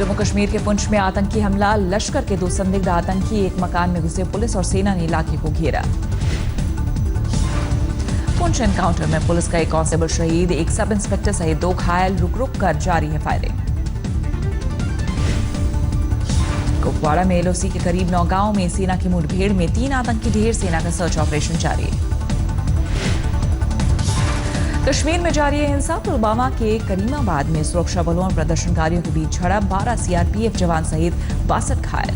जम्मू कश्मीर के पुंछ में आतंकी हमला, लश्कर के 2 संदिग्ध आतंकी एक मकान में घुसे, पुलिस और सेना ने इलाके को घेरा। पुंछ एनकाउंटर में पुलिस का एक कांस्टेबल शहीद, एक सब इंस्पेक्टर सहित 2 घायल, रुक कर जारी है फायरिंग। कुपवाड़ा में एलओसी के करीब नौगांव में सेना की मुठभेड़ में 3 आतंकी ढेर, सेना का सर्च ऑपरेशन जारी है। कश्मीर में जारी है हिंसा, पुलवामा के करीमाबाद में सुरक्षा बलों और प्रदर्शनकारियों के बीच झड़प, 12 सीआरपीएफ जवान सहित 62 घायल।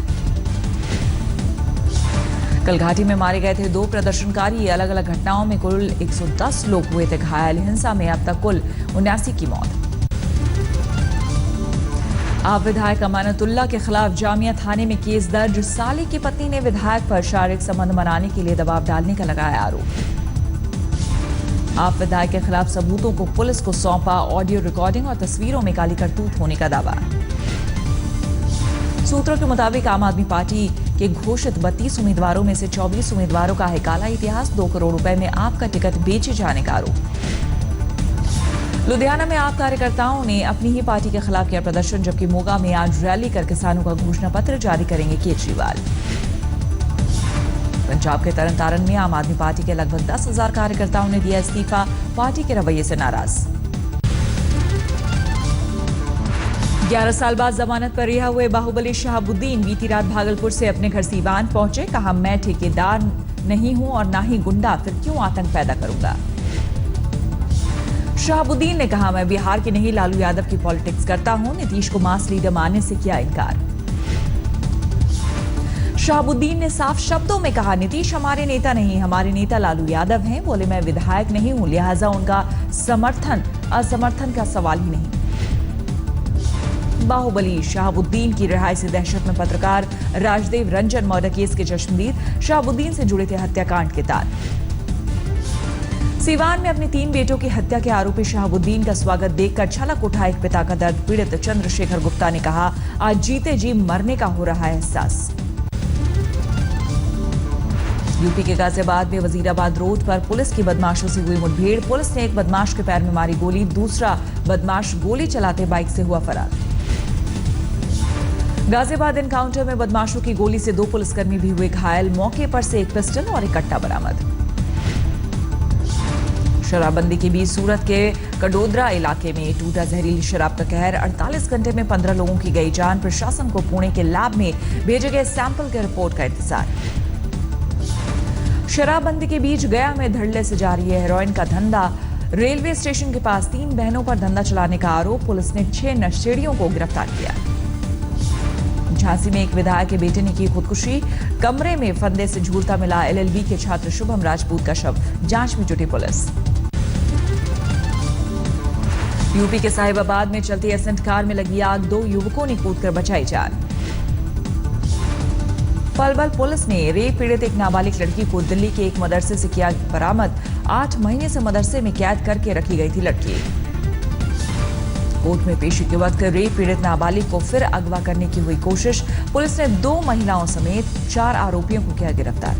कल घाटी में मारे गए थे 2 प्रदर्शनकारी, अलग अलग घटनाओं में कुल 110 लोग हुए थे घायल। हिंसा में अब तक कुल 79 की मौत। आप विधायक अमानतुल्लाह के खिलाफ जामिया थाने में केस दर्ज, साले की पत्नी ने विधायक पर शारीरिक संबंध बनाने के लिए दबाव डालने का लगाया आरोप। आप विधायक के खिलाफ सबूतों को पुलिस को सौंपा, ऑडियो रिकॉर्डिंग और तस्वीरों में काली करतूत होने का दावा। सूत्रों के मुताबिक आम आदमी पार्टी के घोषित 32 उम्मीदवारों में से 24 उम्मीदवारों का है काला इतिहास, 2 करोड़ रुपए में आप का टिकट बेचे जाने का आरोप। लुधियाना में आप कार्यकर्ताओं ने अपनी ही पार्टी के खिलाफ किया प्रदर्शन, जबकि मोगा में आज रैली कर किसानों का घोषणा पत्र जारी करेंगे केजरीवाल। पंजाब के तरन तारण में आम आदमी पार्टी के लगभग 10,000 कार्यकर्ताओं ने दिया इस्तीफा, पार्टी के रवैये से नाराज। 11 साल बाद जमानत पर रिहा हुए बाहुबली शहाबुद्दीन बीती रात भागलपुर से अपने घर सीवान पहुंचे। कहा, मैं ठेकेदार नहीं हूं और ना ही गुंडा, फिर क्यों आतंक पैदा करूंगा। शहाबुद्दीन ने कहा, मैं बिहार की नहीं लालू यादव की पॉलिटिक्स करता हूं। नीतीश को मास लीडर मानने से किया इनकार। शहाबुद्दीन ने साफ शब्दों में कहा, नीतीश हमारे नेता नहीं, हमारे नेता लालू यादव हैं। बोले, मैं विधायक नहीं हूं, लिहाजा उनका समर्थन असमर्थन का सवाल ही नहीं। बाहुबली शहाबुद्दीन की रिहाई से दहशत में पत्रकार राजदेव रंजन मर्डर केस के चश्मदीद, शहाबुद्दीन से जुड़े थे हत्याकांड के तार। सीवान में अपने 3 बेटों की हत्या के आरोपी शहाबुद्दीन का स्वागत देखकर छलक उठा एक पिता का दर्द पीड़ित चंद्रशेखर गुप्ता ने कहा, आज जीते जी मरने का हो रहा है एहसास। यूपी के गाजियाबाद में वजीराबाद रोड पर पुलिस की बदमाशों से हुई मुठभेड़, पुलिस ने एक बदमाश के पैर में मारी गोली, दूसरा बदमाश गोली चलाते बाइक से हुआ फरार। गाजियाबाद एनकाउंटर में बदमाशों की गोली से 2 पुलिसकर्मी भी हुए घायल, मौके पर से एक पिस्टल और एक कट्टा बरामद। शराबबंदी के बीच सूरत के कडोदरा इलाके में टूटा जहरीली शराब का कहर, 48 घंटे में 15 लोगों की गई जान। प्रशासन को पुणे के लैब में भेजे गए सैंपल के रिपोर्ट का इंतजार। शराबबंदी के बीच गया में धड़ल्ले से जारी है हेरोइन का धंधा, रेलवे स्टेशन के पास 3 बहनों पर धंधा चलाने का आरोप, पुलिस ने 6 नशेड़ियों को गिरफ्तार किया। झांसी में एक विधायक के बेटे ने की खुदकुशी, कमरे में फंदे से झूलता मिला एलएलबी के छात्र शुभम राजपूत का शव, जांच में जुटी पुलिस। यूपी के साहिबाबाद में चलती एसेंट कार में लगी आग, 2 युवकों ने कूदकर बचाई जान। पलवल पुलिस ने रेप पीड़ित एक नाबालिग लड़की को दिल्ली के एक मदरसे से किया बरामद, 8 महीने से मदरसे में कैद करके रखी गई थी लड़की। कोर्ट में पेशी के वक्त रेप पीड़ित नाबालिग को फिर अगवा करने की हुई कोशिश, पुलिस ने 2 महिलाओं समेत 4 आरोपियों को किया गिरफ्तार।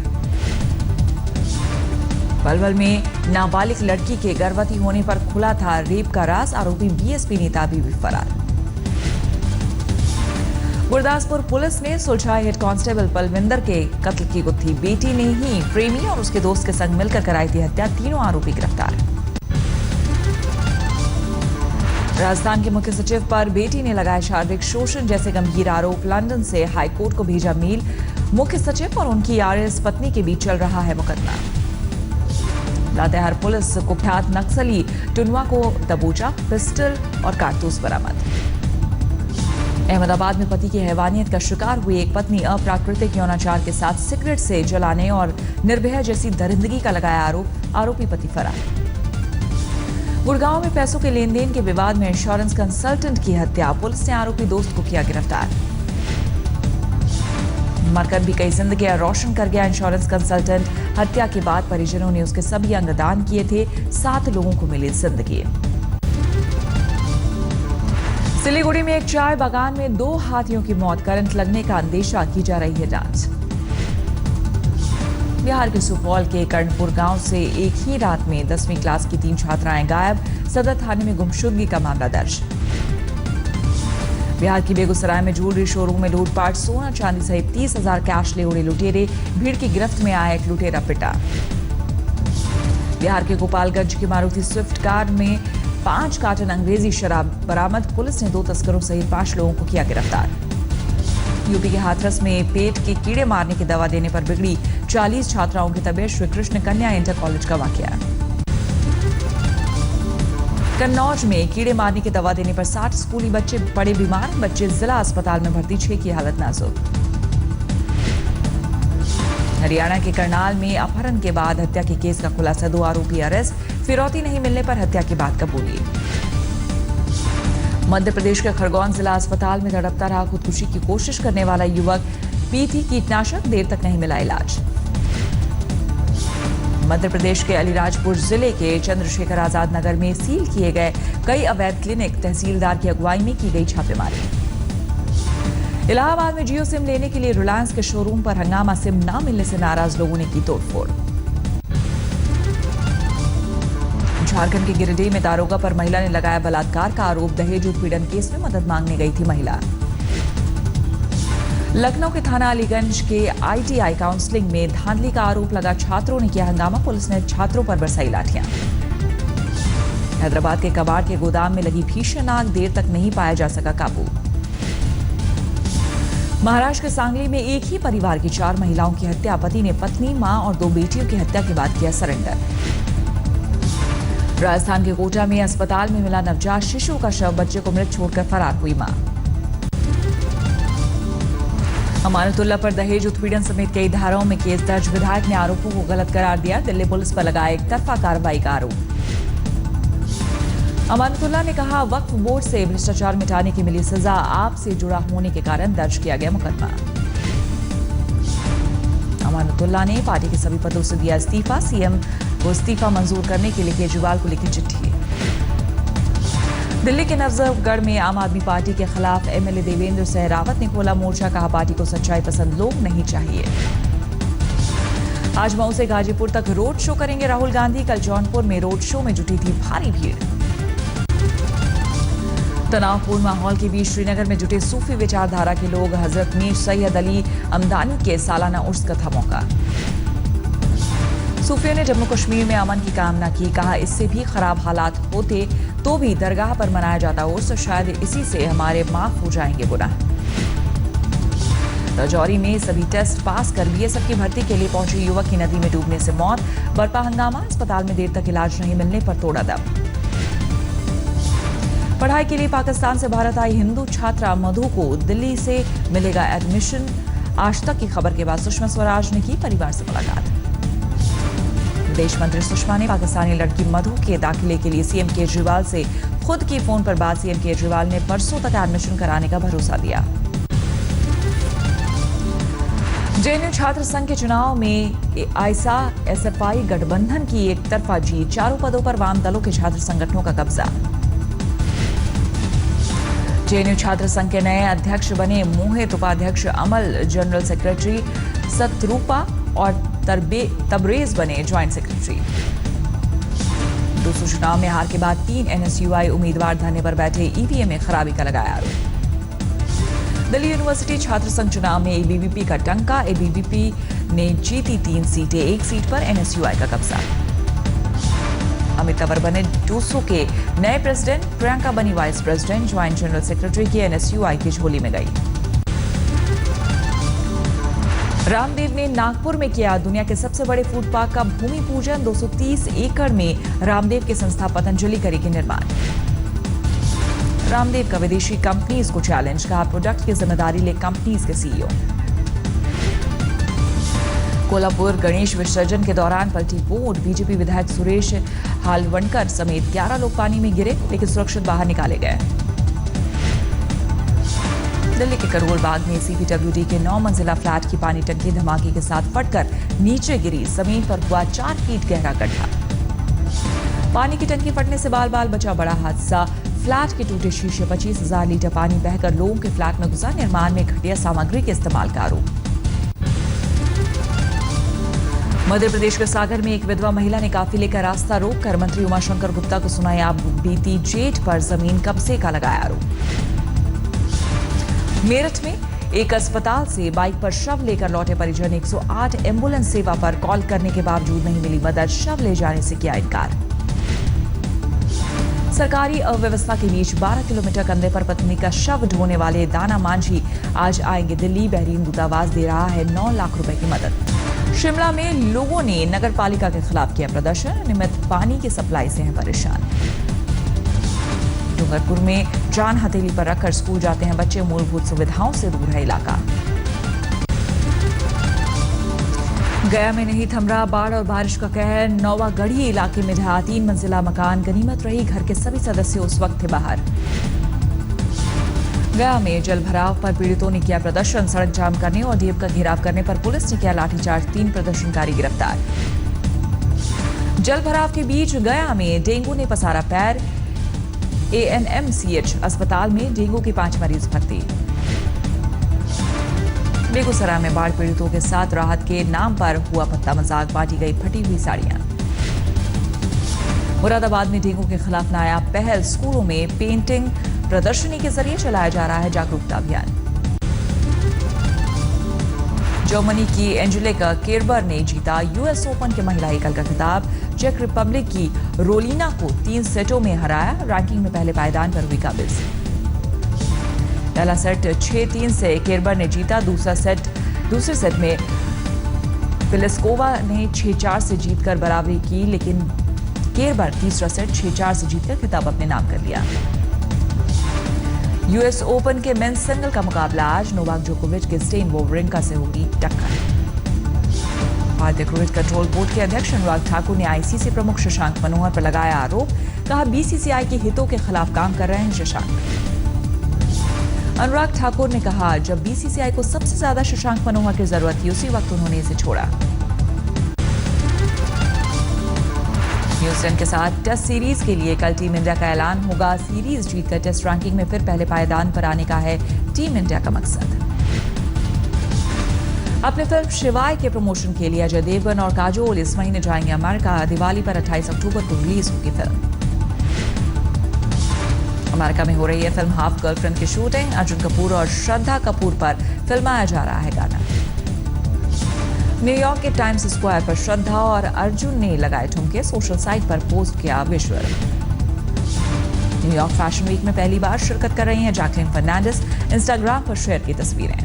पलवल में नाबालिग लड़की के गर्भवती होने पर खुला था रेप का राज, आरोपी बीएसपी नेता भी फरार। गुरदासपुर पुलिस ने सुलझाए हेड कांस्टेबल पलविंदर के कत्ल की गुत्थी, बेटी ने ही प्रेमी और उसके दोस्त के संग मिलकर कराई थी हत्या, 3 आरोपी गिरफ्तार। राजस्थान के मुख्य सचिव पर बेटी ने लगाया शारीरिक शोषण जैसे गंभीर आरोप, लंदन से हाईकोर्ट को भेजा मेल, मुख्य सचिव और उनकी आरएस पत्नी के बीच चल रहा है मुकदमा। लातेहार पुलिस कुख्यात नक्सली टुनवा को दबोचा, पिस्टल और कारतूस बरामद। अहमदाबाद में पति की हैवानियत का शिकार हुई एक पत्नी अप्राकृतिक यौनाचार के साथ सिगरेट से जलाने और निर्भया जैसी दरिंदगी का लगाया आरोप, आरोपी पति फरार। गुड़गांव में पैसों के लेन देन के विवाद में इंश्योरेंस कंसल्टेंट की हत्या, पुलिस ने आरोपी दोस्त को किया गिरफ्तार। मरकर भी कई जिंदगियां रोशन कर गया इंश्योरेंस कंसल्टेंट, हत्या के बाद परिजनों ने उसके सभी अंग दान किए थे, 7 लोगों को मिली जिंदगी। सिलीगुड़ी में एक चाय बागान में 2 हाथियों की मौत, करंट लगने का अंदेशा, की जा रही है जांच। बिहार के सुपौल के कर्णपुर गांव से एक ही रात में 10वीं क्लास की 3 छात्राएं गायब, सदर थाने में गुमशुदगी का मामला दर्ज। बिहार की बेगूसराय में ज्वेलरी शोरूम में लूटपाट, सोना चांदी सहित 30,000 कैश ले उड़े लुटेरे, भीड़ की गिरफ्त में आया एक लुटेरा पिटा। बिहार के गोपालगंज की मारुति स्विफ्ट कार में 5 कार्टन अंग्रेजी शराब बरामद, पुलिस ने 2 तस्करों सहित 5 लोगों को किया गिरफ्तार। यूपी के हाथरस में पेट के कीड़े मारने की दवा देने पर बिगड़ी 40 छात्राओं की तबीयत, श्री कृष्ण कन्या इंटर कॉलेज का वाकया। कन्नौज में कीड़े मारने की दवा देने पर 60 स्कूली बच्चे पड़े बीमार, बच्चे जिला अस्पताल में भर्ती, 6 की हालत नाजुक। हरियाणा के करनाल में अपहरण के बाद हत्या के केस का खुलासा, 2 आरोपी अरेस्ट, फिरौती नहीं मिलने पर हत्या की बात कबूली। मध्य प्रदेश के खरगोन जिला अस्पताल में तड़पता रहा खुदकुशी की कोशिश करने वाला युवक, पी थी कीटनाशक, देर तक नहीं मिला इलाज। मध्य प्रदेश के अलीराजपुर जिले के चंद्रशेखर आजाद नगर में सील किए गए कई अवैध क्लिनिक, तहसीलदार की अगुवाई में की गई छापेमारी। इलाहाबाद में जियो सिम लेने के लिए रिलायंस के शोरूम पर हंगामा, सिम न मिलने से नाराज लोगों ने की तोड़फोड़। झारखंड के गिरिडीह में दारोगा पर महिला ने लगाया बलात्कार का आरोप, दहेज उत्पीड़न केस में मदद मांगने गई थी महिला। लखनऊ के थाना अलीगंज के आईटीआई काउंसलिंग में धांधली का आरोप लगा, छात्रों ने किया हंगामा, पुलिस ने छात्रों पर बरसाई लाठियां। हैदराबाद के कबाड़ के गोदाम में लगी भीषण आग, देर तक नहीं पाया जा सका काबू। महाराष्ट्र के सांगली में एक ही परिवार की 4 महिलाओं की हत्या, पति ने पत्नी, मां और 2 बेटियों की हत्या के बाद किया सरेंडर। राजस्थान के कोटा में अस्पताल में मिला नवजात शिशु का शव, बच्चे को मृत छोड़कर फरार हुई मां। अमानतुल्लाह पर दहेज उत्पीड़न समेत कई धाराओं में केस दर्ज, विधायक ने आरोपों को गलत करार दिया, दिल्ली पुलिस पर लगाया एक तरफा कार्रवाई का आरोप। अमानतुल्लाह ने कहा, वक्फ बोर्ड से भ्रष्टाचार मिटाने की मिली सजा, आपसे जुड़ा होने के कारण दर्ज किया गया मुकदमा। अमानतुल्लाह ने पार्टी के सभी पदों से दिया इस्तीफा, सीएम को इस्तीफा मंजूर करने के लिए केजरीवाल को लिखी चिट्ठी। दिल्ली के नजफगढ़ में आम आदमी पार्टी के खिलाफ एमएलए देवेंद्र सहरावत ने खोला मोर्चा, कहा पार्टी को सच्चाई पसंद लोग नहीं चाहिए। आज मऊ से गाजीपुर तक रोड शो करेंगे राहुल गांधी, कल जौनपुर में रोड शो में जुटी थी भारी भीड़। तनावपूर्ण माहौल के बीच श्रीनगर में जुटे सूफी विचारधारा के लोग, हजरत मीर सैयद अली अमदानी के सालाना उर्स का था मौका। सूफियों ने जम्मू कश्मीर में अमन की कामना की, कहा इससे भी खराब हालात होते तो भी दरगाह पर मनाया जाता उर्स, शायद इसी से हमारे माफ हो जाएंगे गुनाह। राजौरी में सभी टेस्ट पास कर बीएसएफ की भर्ती के लिए पहुंचे युवक की नदी में डूबने से मौत, बरपा हंगामा, अस्पताल में देर तक इलाज नहीं मिलने पर तोड़ा दम। पढ़ाई के लिए पाकिस्तान से भारत आई हिंदू छात्रा मधु को दिल्ली से मिलेगा एडमिशन, आज तक की खबर के बाद सुषमा स्वराज ने की परिवार से मुलाकात। विदेश मंत्री सुषमा ने पाकिस्तानी लड़की मधु के दाखिले के लिए सीएम केजरीवाल से खुद की फोन पर बात, सीएम केजरीवाल ने परसों तक एडमिशन कराने का भरोसा दिया। जेएनयू छात्र संघ के चुनाव में आईसा एसएफआई गठबंधन की एक तरफा जीत, 4 पदों पर वाम दलों के छात्र संगठनों का कब्जा। जेएनयू छात्र संघ के नए अध्यक्ष बने मोहित, उपाध्यक्ष अमल, जनरल सेक्रेटरी सतरूपा और तबरेज बने ज्वाइंट सेक्रेटरी। दूसरे चुनाव में हार के बाद 3 एनएसयूआई उम्मीदवार धरने पर बैठे, ईवीएम में खराबी का लगाया आरोप। दिल्ली यूनिवर्सिटी छात्र संघ चुनाव में एबीवीपी का टंका, एबीवीपी ने जीती 3 सीटें, 1 सीट पर एनएसयूआई का कब्जा। अमित तंवर बने डूसू के नए प्रेसिडेंट, प्रियंका बनी vice president, joint general secretary की एनएसयूआई की झोली में गई। रामदेव ने नागपुर में किया दुनिया के सबसे बड़े फूड पार्क का भूमि पूजन, 230 एकड़ में रामदेव की संस्था पतंजलि करेगी निर्माण। रामदेव का विदेशी कंपनीज को चैलेंज, कहा प्रोडक्ट की जिम्मेदारी ले कंपनीज के सीईओ। कोल्हापुर गणेश विसर्जन के दौरान पलटी बोट, बीजेपी विधायक सुरेश हालवणकर समेत 11 लोग पानी में गिरे लेकिन सुरक्षित बाहर निकाले गए। दिल्ली के करोल बाग में सीपीडब्ल्यूडी के 9 मंजिला फ्लैट की पानी टंकी धमाके के साथ फटकर नीचे गिरी, जमीन पर हुआ 4 फीट गहरा गड्ढा। पानी की टंकी फटने से बाल बाल बचा बड़ा हादसा, फ्लैट के टूटे शीशे, 25,000 लीटर पानी बहकर लोगों के फ्लैट में घुसा, निर्माण में घटिया सामग्री के इस्तेमाल का आरोप। मध्य प्रदेश के सागर में एक विधवा महिला ने काफिले का रास्ता रोककर मंत्री उमाशंकर गुप्ता को सुनाया बीती जेठ पर जमीन कब्जे का लगाया आरोप। मेरठ में एक अस्पताल से बाइक पर शव लेकर लौटे परिजन 108 एम्बुलेंस सेवा पर कॉल करने के बावजूद नहीं मिली मदद, शव ले जाने से किया इनकार। सरकारी अव्यवस्था के बीच 12 किलोमीटर कंधे पर पत्नी का शव ढोने वाले दाना मांझी आज आएंगे दिल्ली। बहरीन दूतावास दे रहा है 9 लाख रुपए की मदद। शिमला में लोगों ने नगर पालिका के खिलाफ किया प्रदर्शन, नियमित पानी की सप्लाई से हैं परेशान। डूंगरपुर में जान हथेली पर रखकर स्कूल जाते हैं बच्चे, मूलभूत सुविधाओं से दूर है इलाका। गया में नहीं थम रहा बाढ़ और बारिश का कहर, नौवा गढ़ी इलाके में ढहा 3 मंजिला मकान, गनीमत रही घर के सभी सदस्य उस वक्त थे बाहर। गया में जल भराव पर पीड़ितों ने किया प्रदर्शन, सड़क जाम करने और डीएम का घेराव करने पर पुलिस ने किया लाठीचार्ज, 3 प्रदर्शनकारी गिरफ्तार। जल भराव के बीच गया में डेंगू ने पसारा पैर, ANMCH अस्पताल में डेंगू के 5 मरीज भर्ती। बेगूसराय में बाढ़ पीड़ितों के साथ राहत के नाम पर हुआ पत्ता मजाक, बांटी गई फटी हुई साड़ियां। मुरादाबाद में डेंगू के खिलाफ नायाब पहल, स्कूलों में पेंटिंग प्रदर्शनी के जरिए चलाया जा रहा है जागरूकता अभियान। जर्मनी की एंजेलिका केरबर ने जीता US ओपन के महिला एकल का खिताब, चेक रिपब्लिक की रोलिना को 3 सेटों में हराया, रैंकिंग में पहले पायदान पर हुई काबिज। पहला सेट 6-3 से केरबर ने जीता, दूसरे सेट में पिलेस्कोवा ने 6-4 से जीतकर बराबरी की, लेकिन केरबर तीसरा सेट 6-4 से जीतकर खिताब अपने नाम कर लिया। US ओपन के मेंस सिंगल का मुकाबला आज, नोवाक जोकोविच के स्टेन वोवरिंका से होगी टक्कर। भारतीय क्रिकेट कंट्रोल बोर्ड के अध्यक्ष अनुराग ठाकुर ने ICC प्रमुख शशांक मनोहर पर लगाया आरोप, कहा BCCI के हितों के खिलाफ काम कर रहे हैं शशांक। अनुराग ठाकुर ने कहा, जब BCCI को सबसे ज्यादा शशांक मनोहर की जरूरत थी उसी वक्त उन्होंने इसे छोड़ा। न्यूजीलैंड के साथ टेस्ट सीरीज के लिए कल टीम इंडिया का ऐलान होगा। सीरीज जीतकर टेस्ट रैंकिंग में फिर पहले पायदान पर आने का है टीम इंडिया का मकसद। अपने फिल्म शिवाय के प्रमोशन के लिए अजय देवगन और काजोल इस महीने जाएंगे अमेरिका। दिवाली पर 28 अक्टूबर को रिलीज होगी फिल्म। अमेरिका में हो रही है फिल्म हाफ गर्लफ्रेंड की शूटिंग, अर्जुन कपूर और श्रद्धा कपूर पर फिल्माया जा रहा है गाना। न्यूयॉर्क के टाइम्स स्क्वायर पर श्रद्धा और अर्जुन ने लगाए ठुमके, सोशल साइट पर पोस्ट किया विजुअल। न्यूयॉर्क फैशन वीक में पहली बार शिरकत कर रही हैं जैकलिन फर्नांडिस, इंस्टाग्राम पर शेयर की तस्वीरें।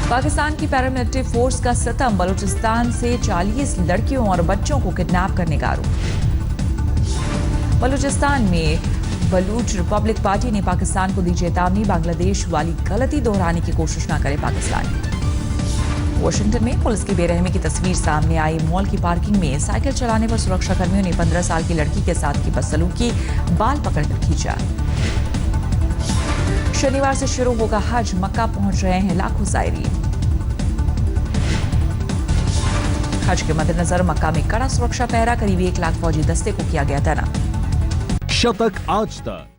पाकिस्तान की पैरामिलिट्री फोर्स का सितम, बलूचिस्तान से 40 लड़कियों और बच्चों को किडनैप करने का आरोप। बलूचिस्तान में बलूच रिपब्लिक पार्टी ने पाकिस्तान को दी चेतावनी, बांग्लादेश वाली गलती दोहराने की कोशिश न करे पाकिस्तान। वॉशिंगटन में पुलिस की बेरहमी की तस्वीर सामने आई, मॉल की पार्किंग में साइकिल चलाने पर सुरक्षा कर्मियों ने 15 साल की लड़की के साथ की बदसलूकी, बाल पकड़कर खींचा। शनिवार से शुरू होगा हज, मक्का पहुंच रहे हैं लाखों ज़ायरीन। हज के मद्देनजर मक्का में कड़ा सुरक्षा पहरा, करीब 1 लाख फौजी दस्ते को किया गया तैनात। शतक आज तक।